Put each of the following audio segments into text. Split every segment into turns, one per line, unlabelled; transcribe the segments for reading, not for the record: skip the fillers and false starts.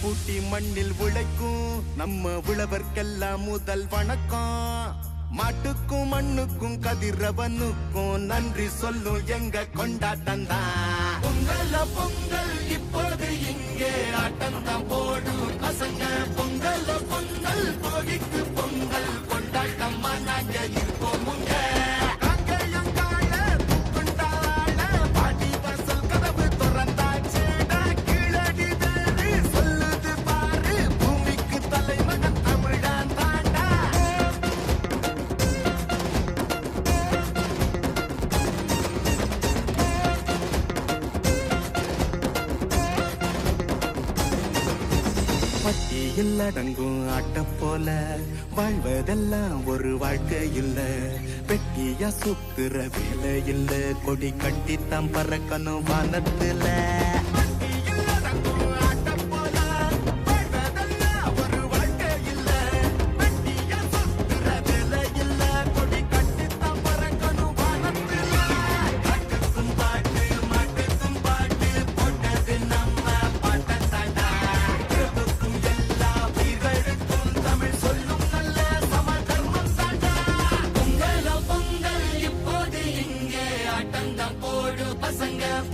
பூட்டி மண்ணில் உழைக்கும் நம்ம உழவர்க்கெல்லாம் முதல் வணக்கம். மாட்டுக்கும் மண்ணுக்கும் கதிரவனுக்கும் நன்றி சொல்லும் எங்க கொண்டாட்டம் தான். பொங்கல் பொங்கல் இப்போது இங்கே ஆட்டம் தான் போடும் பசங்க. பொங்கல் பொங்கல் போகிக்கு பொங்கல் கொண்டாட்டமா நாங்க இருப்போம். பட்டியில் அடங்கும் ஆட்ட போல வாழ்வதெல்லாம் ஒரு வாழ்க்கை இல்ல. வெட்டியா சுத்துற வேலை இல்ல, கொடி கட்டித்தான் பறக்கணும் வானத்துல.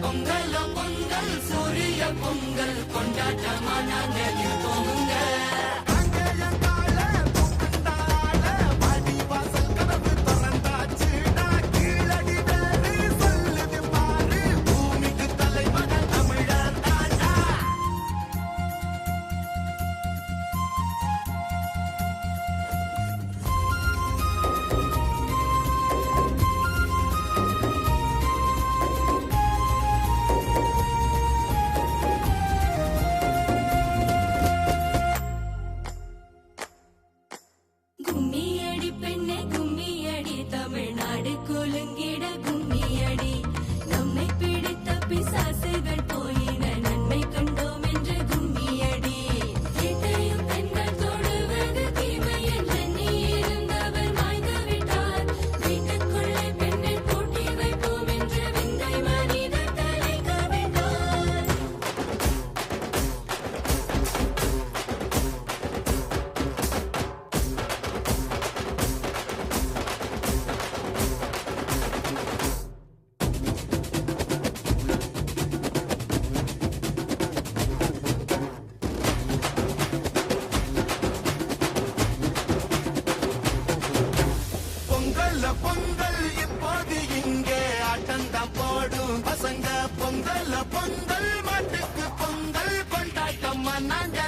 பொங்கல் பொங்கல் சூரிய பொங்கல் கொண்டாட்டமா நாங்க இருப்போமுங்க. குலுங்கிட கும்மியடி நம்மை பிடித்த பிசாசுகள் போயின நன்மை கண்டோம் என்று கும்மியடி. வீட்டையும் பெண்கள் தொடுவது தீமை என்று நீ இருந்தவர் மாய்ந்து விட்டார். வீட்டுக்குள்ளே பெண்ணை பூட்டி வைப்போம் என்று விந்தை மனிதர் தலைக்க விட்டார். பொங்கல் இப்போது இங்கே ஆட்டந்தான் போடும் பசங்க. பொங்கல் பொங்கல் மாட்டுக்கு பொங்கல் கொண்டாட்டமா நாங்க